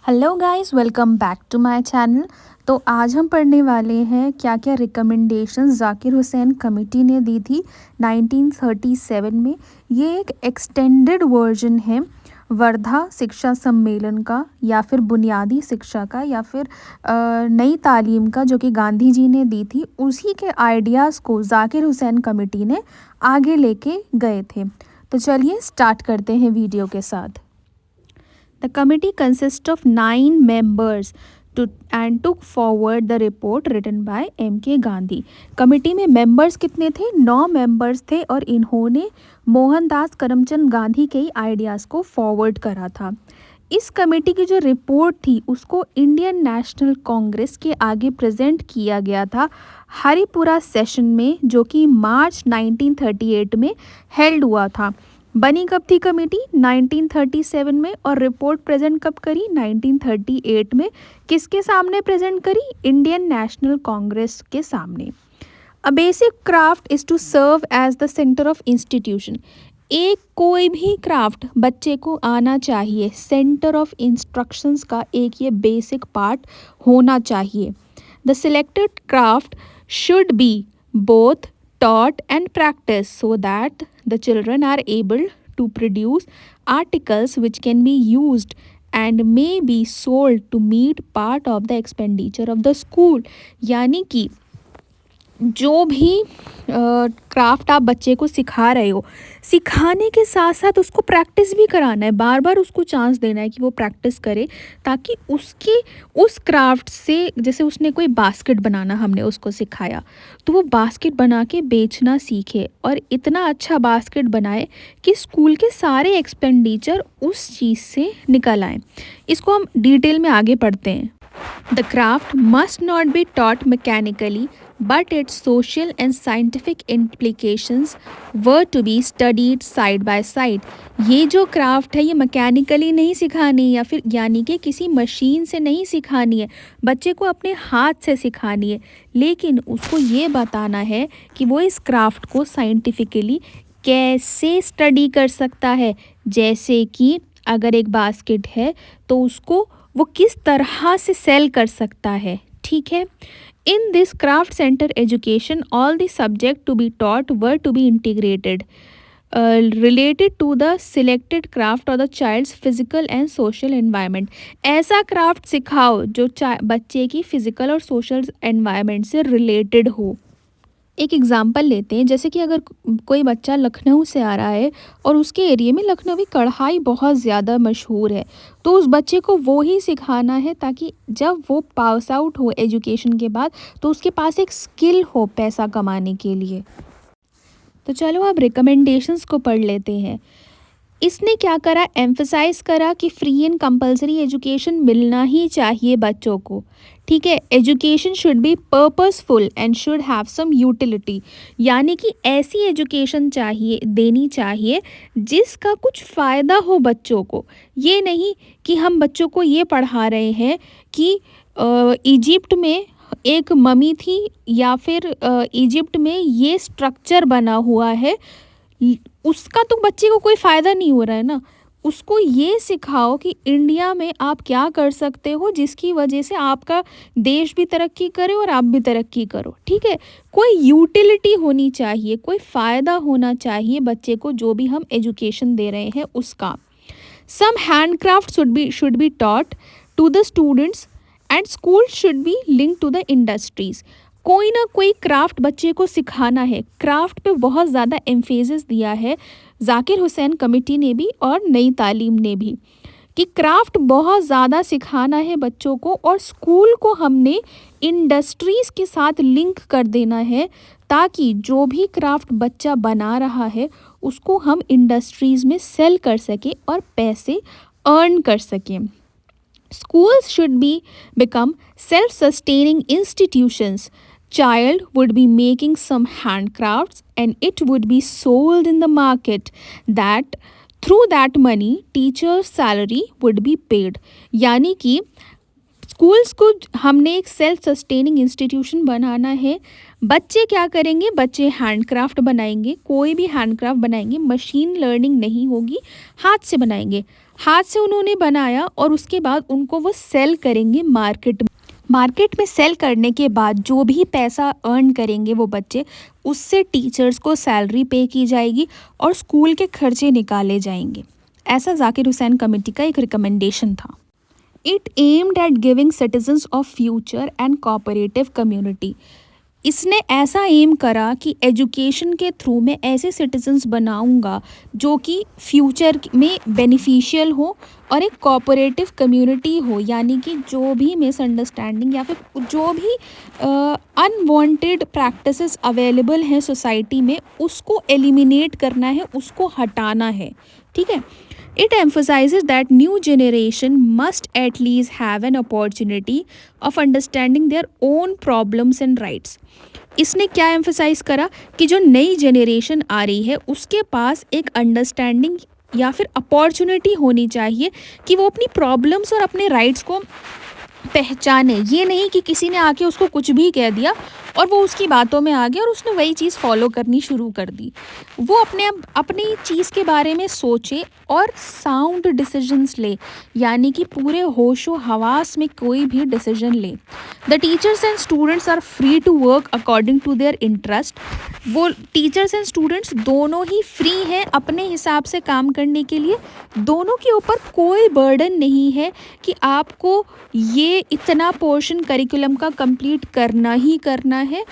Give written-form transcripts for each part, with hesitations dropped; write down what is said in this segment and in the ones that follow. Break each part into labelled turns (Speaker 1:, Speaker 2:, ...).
Speaker 1: Hello guys, welcome back to my channel. तो आज हम पढ़ने वाले हैं क्या क्या रिकमेंडेशंस जाकिर हुसैन कमेटी ने दी थी 1937 में। ये एक एक्सटेंडेड वर्जन है वर्धा शिक्षा सम्मेलन का, या फिर बुनियादी शिक्षा का, या फिर नई तालीम का, जो कि गांधी जी ने दी थी। उसी के आइडियाज़ को जाकिर हुसैन कमेटी ने आगे लेके गए थे। तो चलिए स्टार्ट करते हैं वीडियो के साथ। The committee consists of 9 members and took forward the report written by M.K. Gandhi. Committee में मेंबर्स कितने थे? 9 मेंबर्स थे और इन्होंने मोहनदास करमचंद गांधी के आइडियाज़ को फॉरवर्ड करा था। इस कमेटी की जो रिपोर्ट थी उसको इंडियन नेशनल कांग्रेस के आगे प्रेजेंट किया गया था हरिपुरा सेशन में, जो कि मार्च 1938 में हेल्ड हुआ था। बनी कब थी कमेटी? 1937 में। और रिपोर्ट प्रेजेंट कब करी? 1938 में। किसके सामने प्रेजेंट करी? इंडियन नेशनल कांग्रेस के सामने। A basic craft is to serve as the centre of institution. एक कोई भी क्राफ्ट बच्चे को आना चाहिए, सेंटर ऑफ इंस्ट्रक्शंस का एक ये बेसिक पार्ट होना चाहिए। The selected craft should be both taught and practiced so that the children are able to produce articles which can be used and may be sold to meet part of the expenditure of the school। यानी कि जो भी craft आप बच्चे को सिखा रहे हो, सिखाने के साथ साथ उसको प्रैक्टिस भी कराना है, बार बार उसको चांस देना है कि वो प्रैक्टिस करे, ताकि उसकी उस क्राफ्ट से, जैसे उसने कोई बास्केट बनाना हमने उसको सिखाया, तो वो बास्केट बना के बेचना सीखे और इतना अच्छा बास्केट बनाए कि स्कूल के सारे एक्सपेंडिचर उस चीज़ से निकल आए। इसको हम डिटेल में आगे पढ़ते हैं। The craft must not be taught mechanically, but its social and scientific implications were to be studied side by side। ये जो क्राफ्ट है ये मैकेनिकली नहीं सिखानी, या फिर यानी कि किसी मशीन से नहीं सिखानी है, बच्चे को अपने हाथ से सिखानी है, लेकिन उसको ये बताना है कि वो इस क्राफ्ट को साइंटिफिकली कैसे स्टडी कर सकता है। जैसे कि अगर एक बास्केट है तो उसको वो किस तरह से सेल कर सकता है, ठीक है। In this craft centre education all the subject to be taught were to be integrated related to the selected craft और the child's physical and social environment. ऐसा क्राफ्ट सिखाओ जो बच्चे की फिजिकल और सोशल एनवायरनमेंट से रिलेटेड हो। एक एग्ज़ाम्पल लेते हैं, जैसे कि अगर कोई बच्चा लखनऊ से आ रहा है और उसके एरिया में लखनवी कढ़ाई बहुत ज़्यादा मशहूर है, तो उस बच्चे को वो ही सिखाना है ताकि जब वो पास आउट हो एजुकेशन के बाद तो उसके पास एक स्किल हो पैसा कमाने के लिए। तो चलो अब रिकमेंडेशंस को पढ़ लेते हैं। इसने क्या करा? एम्फसाइज करा कि फ्री एंड कंपलसरी एजुकेशन मिलना ही चाहिए बच्चों को, ठीक है। Education should be purposeful and should have some utility, यानी कि ऐसी एजुकेशन चाहिए, देनी चाहिए जिसका कुछ फ़ायदा हो बच्चों को। ये नहीं कि हम बच्चों को ये पढ़ा रहे हैं कि इजिप्ट में एक ममी थी, या फिर इजिप्ट में ये स्ट्रक्चर बना हुआ है, उसका तो बच्चे को कोई फ़ायदा नहीं हो रहा है ना। उसको ये सिखाओ कि इंडिया में आप क्या कर सकते हो जिसकी वजह से आपका देश भी तरक्की करे और आप भी तरक्की करो, ठीक है। कोई यूटिलिटी होनी चाहिए, कोई फ़ायदा होना चाहिए बच्चे को, जो भी हम एजुकेशन दे रहे हैं उसका। Some handcraft should be taught to the students and school should be link to the industries. कोई ना कोई क्राफ्ट बच्चे को सिखाना है। क्राफ्ट पे बहुत ज़्यादा एम्फेसिस दिया है जाकिर हुसैन कमेटी ने भी और नई तालीम ने भी, कि क्राफ्ट बहुत ज़्यादा सिखाना है बच्चों को, और स्कूल को हमने इंडस्ट्रीज़ के साथ लिंक कर देना है, ताकि जो भी क्राफ्ट बच्चा बना रहा है उसको हम इंडस्ट्रीज़ में सेल कर सकें और पैसे अर्न कर सकें। Schools should become self-sustaining institutions. Child would be making some handcrafts and it would be sold in the market. That through that money teacher's salary would be paid। यानी कि schools को हमने एक सेल्फ सस्टेनिंग इंस्टीट्यूशन बनाना है। बच्चे क्या करेंगे? बच्चे हैंडक्राफ्ट बनाएंगे, कोई भी हैंडक्राफ्ट बनाएंगे, मशीन लर्निंग नहीं होगी, हाथ से बनाएंगे। हाथ से उन्होंने बनाया और उसके बाद उनको वो सेल करेंगे मार्केट में सेल करने के बाद जो भी पैसा अर्न करेंगे वो बच्चे, उससे टीचर्स को सैलरी पे की जाएगी और स्कूल के खर्चे निकाले जाएंगे। ऐसा जाकिर हुसैन कमेटी का एक रिकमेंडेशन था। It aimed at giving citizens of future and cooperative community. इसने ऐसा एम करा कि एजुकेशन के थ्रू मैं ऐसे सिटीजन्स बनाऊंगा जो कि फ्यूचर में बेनिफिशियल हो और एक कोऑपरेटिव कम्युनिटी हो, यानी कि जो भी मिसअंडरस्टैंडिंग या फिर जो भी अनवांटेड प्रैक्टिसेस अवेलेबल हैं सोसाइटी में, उसको एलिमिनेट करना है, उसको हटाना है। ठीक है। It emphasizes that new generation must at least have an opportunity of understanding their own problems and rights. इसने क्या एम्फसाइज करा कि जो नई जनरेशन आ रही है उसके पास एक अंडरस्टैंडिंग या फिर अपॉर्चुनिटी होनी चाहिए कि वो अपनी प्रॉब्लम्स और अपने राइट्स को पहचाने। ये नहीं कि किसी ने आके उसको कुछ भी कह दिया और वो उसकी बातों में आ गया और उसने वही चीज़ फॉलो करनी शुरू कर दी। वो अपनी चीज़ के बारे में सोचे और साउंड डिसीजंस ले, यानी कि पूरे होशो हवास में कोई भी डिसीजन ले। The teachers and students are free to work according to their interest. वो टीचर्स एंड स्टूडेंट्स दोनों ही फ्री हैं अपने हिसाब से काम करने के लिए। दोनों के ऊपर कोई बर्डन नहीं है कि आपको ये इतना पोर्शन करिकुलम का कंप्लीट करना ही करना है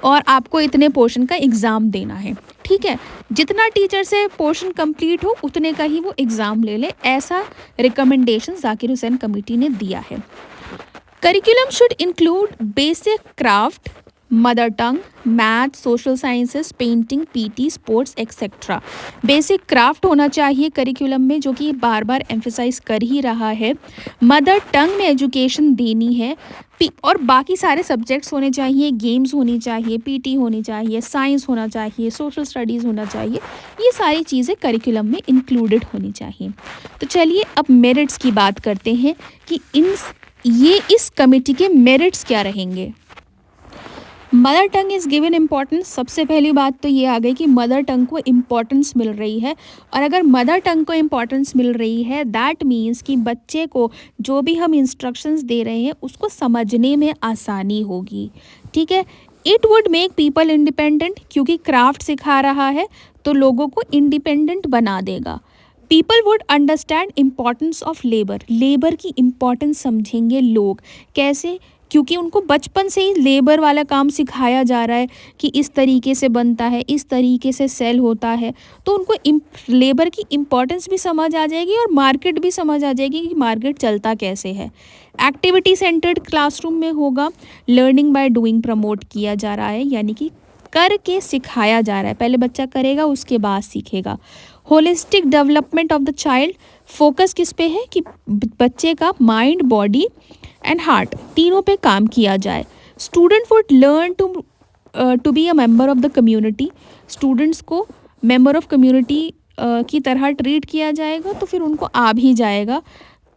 Speaker 1: और आपको इतने पोर्शन का एग्ज़ाम देना है। ठीक है, जितना टीचर से पोर्शन कंप्लीट हो उतने का ही वो एग्ज़ाम ले ले। ऐसा रिकमेंडेशन जाकिर हुसैन कमेटी ने दिया है। Curriculum should include basic craft, mother tongue, math, social sciences, painting, PT, sports etcetera. Basic craft होना चाहिए करिकुलम में, जो कि बार बार एम्फेसाइज कर ही रहा है। मदर टंग में एजुकेशन देनी है और बाकी सारे सब्जेक्ट्स होने चाहिए, गेम्स होनी चाहिए, पीटी होनी चाहिए, साइंस होना चाहिए, सोशल स्टडीज़ होना चाहिए। ये सारी चीज़ें करिकुलम में इंक्लूडेड होनी चाहिए। तो चलिए अब मेरिट्स की बात करते हैं कि इस कमेटी के मेरिट्स क्या रहेंगे। Mother tongue is given importance. सबसे पहली बात तो ये आ गई कि मदर टंग को इम्पॉर्टेंस मिल रही है, और अगर मदर टंग को इम्पॉर्टेंस मिल रही है दैट मीन्स कि बच्चे को जो भी हम इंस्ट्रक्शंस दे रहे हैं उसको समझने में आसानी होगी। ठीक है। It would make people independent, क्योंकि क्राफ्ट सिखा रहा है तो लोगों को इंडिपेंडेंट बना देगा। People would understand importance of labour की इम्पॉर्टेंस समझेंगे लोग। कैसे? क्योंकि उनको बचपन से ही लेबर वाला काम सिखाया जा रहा है कि इस तरीके से बनता है, इस तरीके से सेल होता है, तो उनको लेबर की इम्पॉर्टेंस भी समझ आ जाएगी और मार्केट भी समझ आ जाएगी कि मार्केट चलता कैसे है। एक्टिविटी सेंटर्ड क्लासरूम में होगा। लर्निंग बाय डूइंग प्रमोट किया जा रहा है, यानी कि करके सिखाया जा रहा है। पहले बच्चा करेगा उसके बाद सीखेगा। Holistic development of the child, focus किस पे है कि बच्चे का माइंड, बॉडी एंड हार्ट तीनों पे काम किया जाए। Student would learn to be a member of the community. स्टूडेंट्स को मेंबर ऑफ कम्युनिटी की तरह ट्रीट किया जाएगा, तो फिर उनको आ भी जाएगा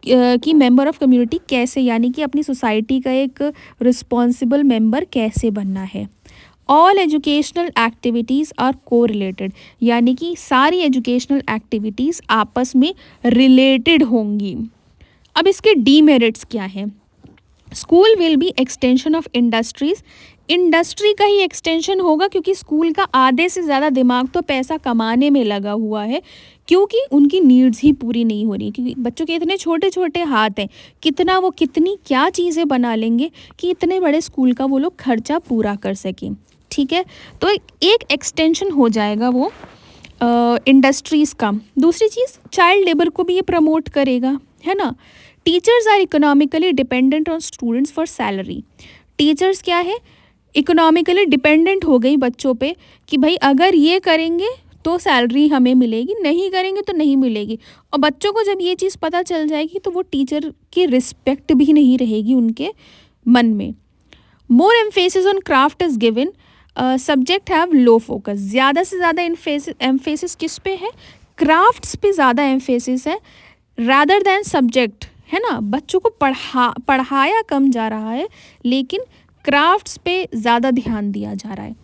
Speaker 1: कि मेंबर ऑफ कम्युनिटी कैसे, यानी कि अपनी सोसाइटी का एक रिस्पॉन्सिबल मेंबर कैसे बनना है। ऑल एजुकेशनल एक्टिविटीज़ आर को रिलेटेड, यानी कि सारी एजुकेशनल एक्टिविटीज़ आपस में रिलेटेड होंगी। अब इसके डीमेरिट्स क्या हैं। School will be extension of industries. Industry का ही एक्सटेंशन होगा, क्योंकि स्कूल का आधे से ज़्यादा दिमाग तो पैसा कमाने में लगा हुआ है, क्योंकि उनकी नीड्स ही पूरी नहीं हो रही। क्योंकि बच्चों के इतने छोटे छोटे हाथ हैं, कितनी क्या चीज़ें बना लेंगे कि इतने बड़े स्कूल का वो लोग खर्चा पूरा कर सकें। ठीक है, तो एक एक्सटेंशन हो जाएगा वो इंडस्ट्रीज़ का। दूसरी चीज़, चाइल्ड लेबर को भी ये प्रमोट करेगा, है ना। Teachers are economically dependent on students for salary. Teachers क्या है, इकोनॉमिकली डिपेंडेंट हो गई बच्चों पे कि भाई अगर ये करेंगे तो सैलरी हमें मिलेगी, नहीं करेंगे तो नहीं मिलेगी। और बच्चों को जब ये चीज़ पता चल जाएगी तो वो टीचर की रिस्पेक्ट भी नहीं रहेगी उनके मन में। More emphasis on craft is given. Subject have low focus. ज़्यादा से ज़्यादा एम्फेसिस किस पे है, क्राफ्ट्स पे ज़्यादा एम्फेसिस है रादर दैन सब्जेक्ट, है ना। बच्चों को पढ़ाया कम जा रहा है, लेकिन क्राफ्ट्स पे ज़्यादा ध्यान दिया जा रहा है।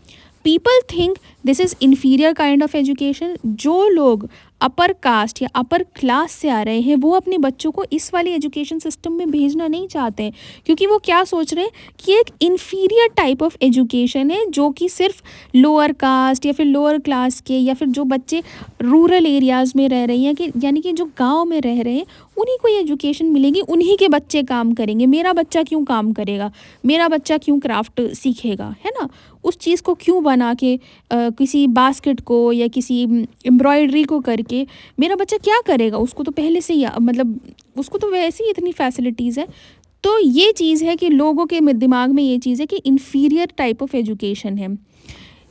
Speaker 1: People think this is inferior kind of education. जो लोग अपर कास्ट या अपर क्लास से आ रहे हैं वो अपने बच्चों को इस वाली एजुकेशन सिस्टम में भेजना नहीं चाहते हैं, क्योंकि वो क्या सोच रहे हैं कि एक इन्फीरियर टाइप ऑफ एजुकेशन है जो कि सिर्फ लोअर कास्ट या फिर लोअर क्लास के या फिर जो बच्चे रूरल एरियाज़ में रह रहे हैं कि यानी कि जो गांव में रह रहे हैं उन्हीं को ये एजुकेशन मिलेगी, उन्हीं के बच्चे काम करेंगे। मेरा बच्चा क्यों काम करेगा, मेरा बच्चा क्यों क्राफ्ट सीखेगा, है ना। उस चीज़ को क्यों बना के किसी बास्केट को या किसी एम्ब्रॉयडरी को करके मेरा बच्चा क्या करेगा, उसको तो पहले से ही मतलब उसको तो वैसे ही इतनी फैसिलिटीज़ है। तो ये चीज़ है कि लोगों के दिमाग में ये चीज़ है कि इन्फीरियर टाइप ऑफ एजुकेशन है,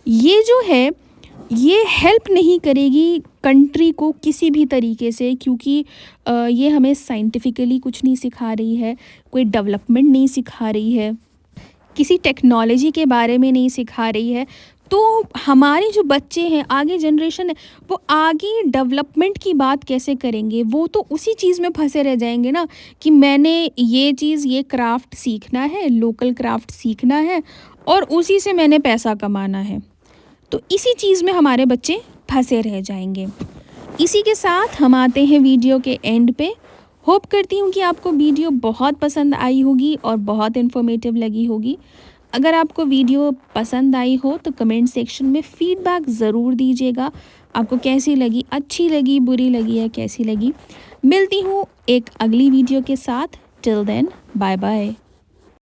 Speaker 1: ये जो है ये हेल्प नहीं करेगी कंट्री को किसी भी तरीके से, क्योंकि ये हमें साइंटिफिकली कुछ नहीं सिखा रही है, कोई डेवलपमेंट नहीं सिखा रही है, किसी टेक्नोलॉजी के बारे में नहीं सिखा रही है। तो हमारे जो बच्चे हैं, आगे जनरेशन है, वो आगे डेवलपमेंट की बात कैसे करेंगे, वो तो उसी चीज़ में फंसे रह जाएंगे ना कि मैंने ये चीज़ ये क्राफ्ट सीखना है, लोकल क्राफ्ट सीखना है और उसी से मैंने पैसा कमाना है। तो इसी चीज़ में हमारे बच्चे फंसे रह जाएंगे। इसी के साथ हम आते हैं वीडियो के एंड पे। होप करती हूँ कि आपको वीडियो बहुत पसंद आई होगी और बहुत इन्फॉर्मेटिव लगी होगी। अगर आपको वीडियो पसंद आई हो तो कमेंट सेक्शन में फ़ीडबैक ज़रूर दीजिएगा, आपको कैसी लगी, अच्छी लगी, बुरी लगी या कैसी लगी। मिलती हूँ एक अगली वीडियो के साथ। Till then bye bye.